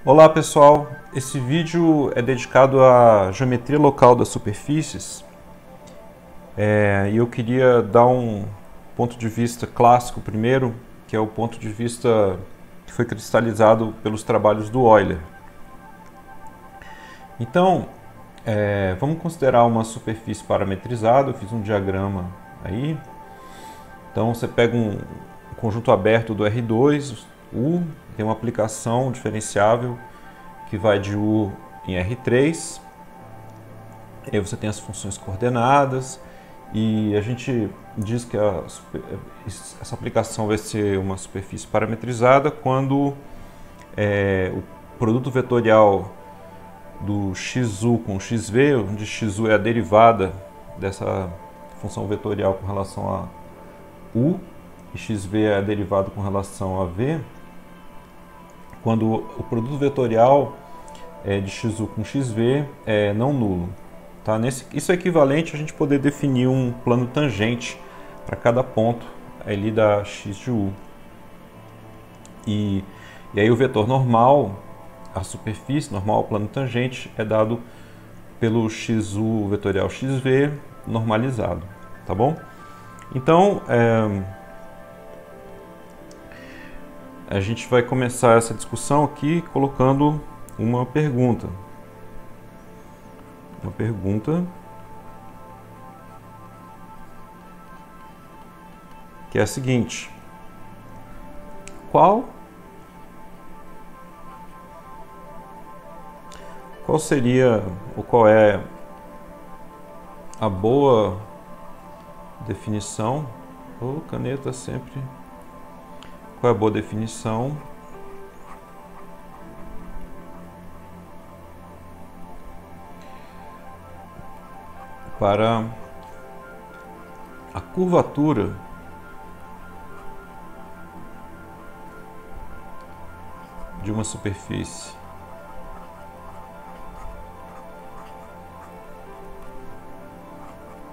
Olá pessoal, esse vídeo é dedicado à geometria local das superfícies e eu queria dar um ponto de vista clássico primeiro, que é o ponto de vista que foi cristalizado pelos trabalhos do Euler. Então, vamos considerar uma superfície parametrizada. Eu fiz um diagrama aí. Então você pega um conjunto aberto do R2, U, tem uma aplicação diferenciável que vai de U em R3. Aí você tem as funções coordenadas e a gente diz que essa aplicação vai ser uma superfície parametrizada quando o produto vetorial do XU com XV, onde XU é a derivada dessa função vetorial com relação a U e XV é a derivada com relação a V, quando o produto vetorial de XU com XV é não nulo. Tá? Isso é equivalente a gente poder definir um plano tangente para cada ponto ali da X de U. E aí o vetor normal, a superfície normal, o plano tangente, é dado pelo XU vetorial XV normalizado. Tá bom? Então, a gente vai começar essa discussão aqui colocando uma pergunta. Uma pergunta que é a seguinte: qual seria ou qual é a boa definição? Caneta sempre. Qual é a boa definição para a curvatura de uma superfície?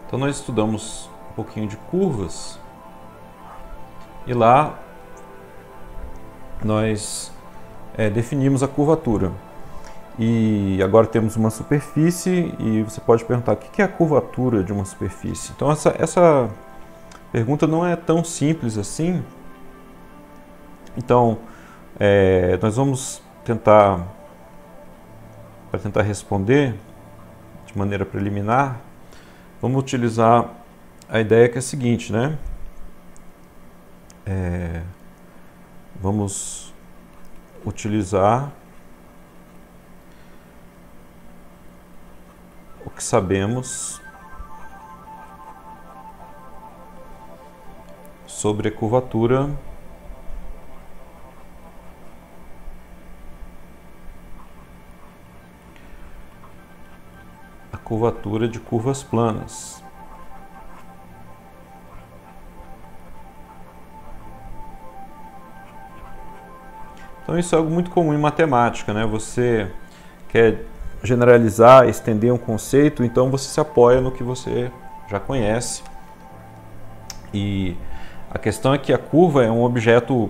Então nós estudamos um pouquinho de curvas e lá nós definimos a curvatura. E agora temos uma superfície e você pode perguntar o que é a curvatura de uma superfície. Então essa pergunta não é tão simples assim. Então nós vamos tentar, para tentar responder de maneira preliminar, vamos utilizar a ideia que é a seguinte, né? Vamos utilizar o que sabemos sobre a curvatura de curvas planas. Então isso é algo muito comum em matemática, né? Você quer generalizar, estender um conceito, então você se apoia no que você já conhece. E a questão é que a curva é um objeto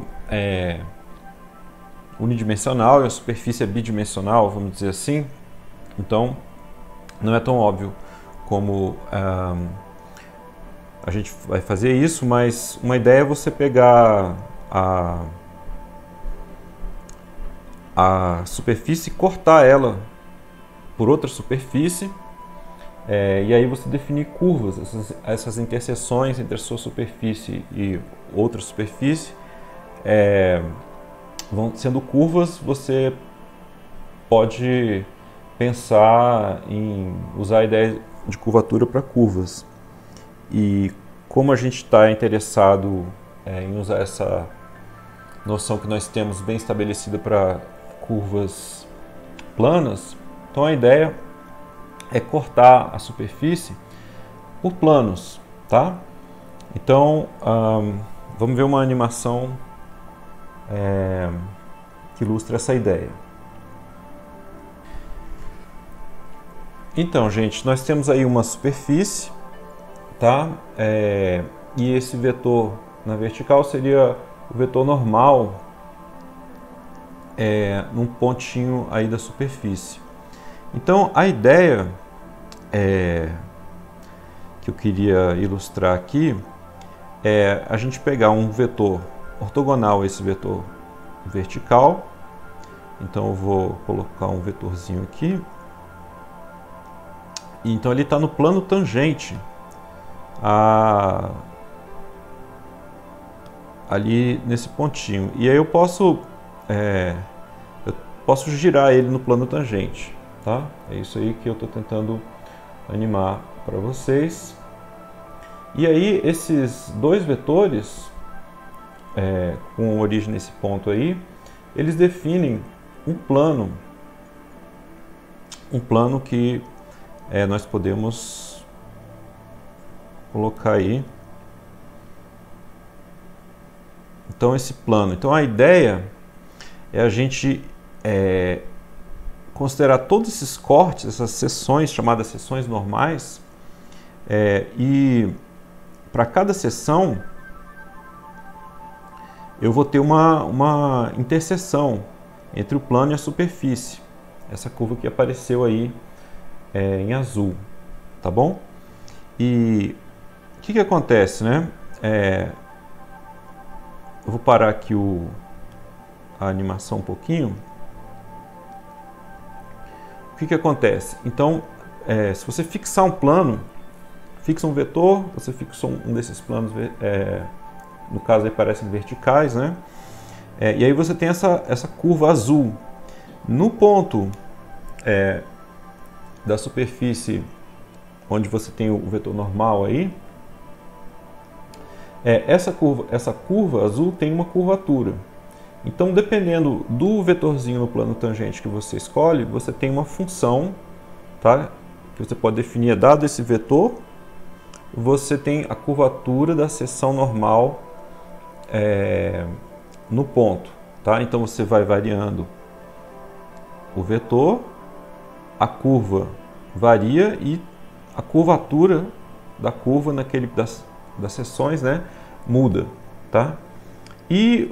unidimensional e a superfície é bidimensional, vamos dizer assim. Então não é tão óbvio como a gente vai fazer isso, mas uma ideia é você pegar a superfície e cortar ela por outra superfície, e aí você definir curvas, essas interseções entre a sua superfície e outra superfície vão sendo curvas. Você pode pensar em usar a ideia de curvatura para curvas. E como a gente está interessado em usar essa noção que nós temos bem estabelecida para curvas planas, então a ideia é cortar a superfície por planos, tá? Então vamos ver uma animação que ilustra essa ideia. Então, gente, nós temos aí uma superfície, tá? E esse vetor na vertical seria o vetor normal num pontinho aí da superfície. Então a ideia que eu queria ilustrar aqui é a gente pegar um vetor ortogonal a esse vetor vertical. Então eu vou colocar um vetorzinho aqui. E então ele está no plano tangente ali nesse pontinho. E aí eu posso girar ele no plano tangente, tá? É isso aí que eu estou tentando animar para vocês. E aí esses dois vetores com origem nesse ponto aí, eles definem um plano que nós podemos colocar aí. Então esse plano, então a ideia é a gente considerar todos esses cortes, essas seções chamadas seções normais, e para cada seção eu vou ter uma interseção entre o plano e a superfície. Essa curva que apareceu aí em azul, tá bom? E o que acontece, né? Eu vou parar aqui a animação um pouquinho. O que acontece? Então, se você fixar um plano, fixa um vetor, você fixa um desses planos, no caso aí parecem verticais, né? E aí você tem essa curva azul. No ponto da superfície onde você tem o vetor normal aí, essa curva azul tem uma curvatura. Então, dependendo do vetorzinho no plano tangente que você escolhe, você tem uma função, tá? Que você pode definir, dado esse vetor, você tem a curvatura da seção normal no ponto, tá? Então você vai variando o vetor, a curva varia e a curvatura da curva das seções, né, muda, tá? E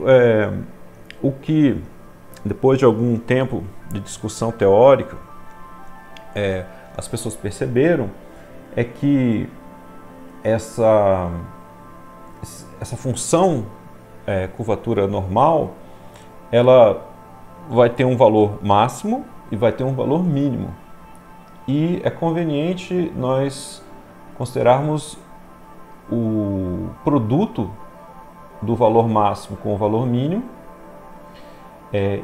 o que, depois de algum tempo de discussão teórica, as pessoas perceberam é que essa função curvatura normal, ela vai ter um valor máximo e vai ter um valor mínimo. E é conveniente nós considerarmos o produto do valor máximo com o valor mínimo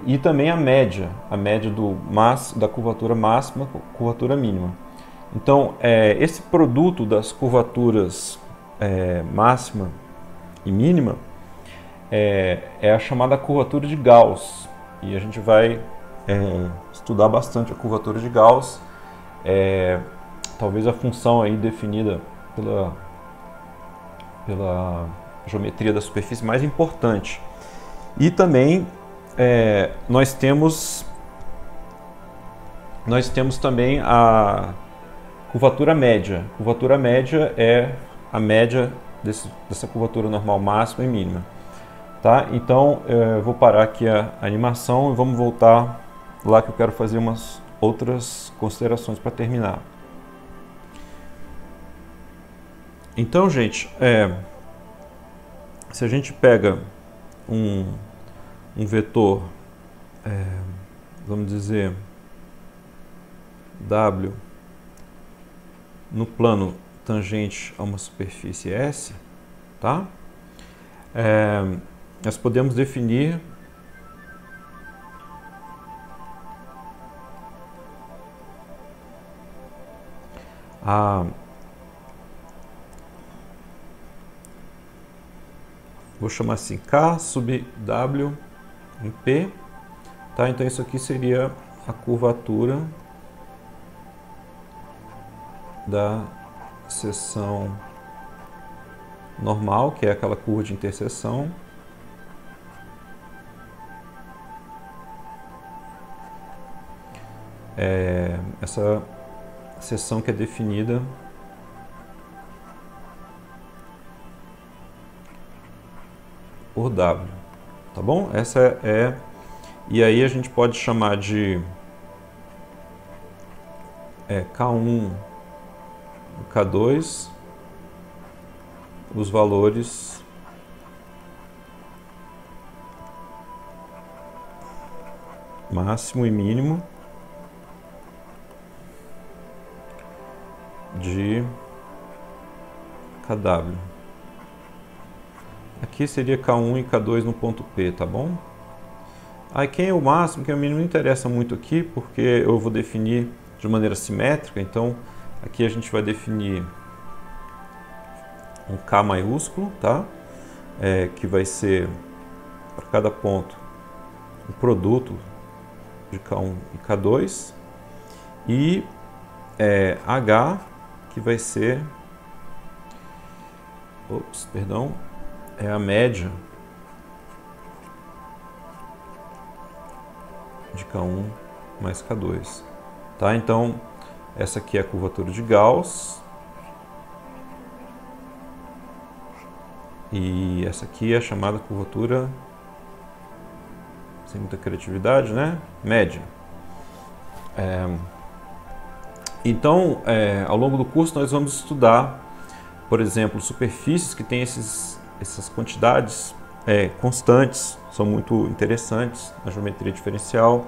e também a média da curvatura máxima com a curvatura mínima. Então, esse produto das curvaturas máxima e mínima é a chamada curvatura de Gauss. E a gente vai estudar bastante a curvatura de Gauss, talvez a função aí definida pela geometria da superfície mais importante. E também nós temos também a curvatura média. A curvatura média é a média dessa curvatura normal máxima e mínima. Tá? Então eu vou parar aqui a animação e vamos voltar lá que eu quero fazer umas outras considerações para terminar. Então, gente, se a gente pega um vetor, vamos dizer, W no plano tangente a uma superfície S, tá? Nós podemos definir vou chamar assim K sub W em P, tá? Então isso aqui seria a curvatura da seção normal, que é aquela curva de interseção, essa seção que é definida por W, tá bom? Essa é E aí a gente pode chamar de K1 e K2 os valores máximo e mínimo de KW. Aqui seria K1 e K2 no ponto P, tá bom? Aí quem é o máximo, quem é o mínimo não interessa muito aqui, porque eu vou definir de maneira simétrica. Então aqui a gente vai definir um K maiúsculo, tá? Que vai ser para cada ponto o produto de K1 e K2, e H, que vai ser, é a média de K1 mais K2, tá? Então essa aqui é a curvatura de Gauss e essa aqui é a chamada curvatura, sem muita criatividade, né? Média. Então, ao longo do curso nós vamos estudar, por exemplo, superfícies que têm essas quantidades constantes, são muito interessantes na geometria diferencial.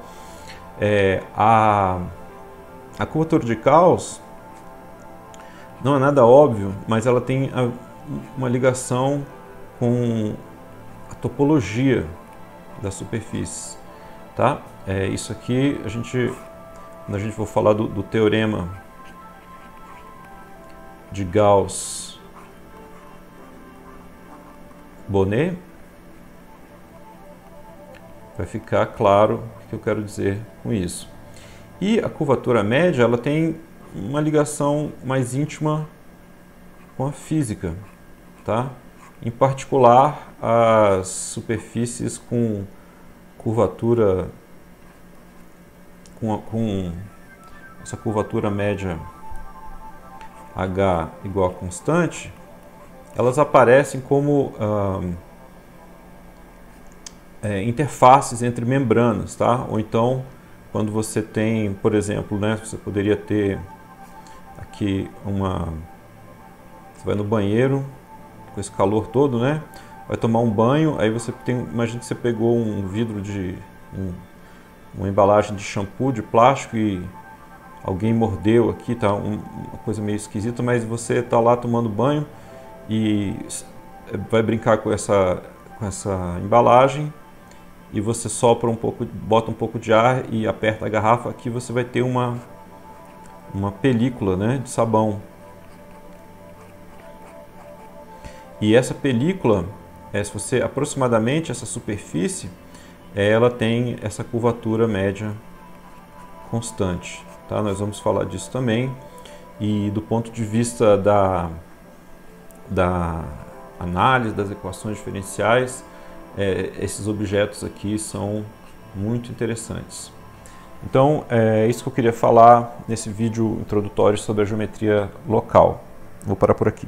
A curvatura de Gauss não é nada óbvio, mas ela tem uma ligação com a topologia das superfícies, tá? Isso aqui quando a gente for falar do teorema de Gauss-Bonnet, vai ficar claro o que eu quero dizer com isso. E a curvatura média, ela tem uma ligação mais íntima com a física, tá? Em particular, as superfícies com curvatura, com essa curvatura média H igual a constante, elas aparecem como interfaces entre membranas, tá? Ou então, quando você tem, por exemplo, né, você poderia ter aqui você vai no banheiro com esse calor todo, né? Vai tomar um banho, aí você imagina que você pegou um vidro uma embalagem de shampoo de plástico e alguém mordeu aqui, tá uma coisa meio esquisita, mas você tá lá tomando banho e vai brincar com essa embalagem e você sopra um pouco, bota um pouco de ar e aperta a garrafa. Aqui você vai ter uma película, né, de sabão. E essa película, se você aproximadamente essa superfície, ela tem essa curvatura média constante, tá? Nós vamos falar disso também. E do ponto de vista da análise das equações diferenciais, esses objetos aqui são muito interessantes. Então, é isso que eu queria falar nesse vídeo introdutório sobre a geometria local. Vou parar por aqui.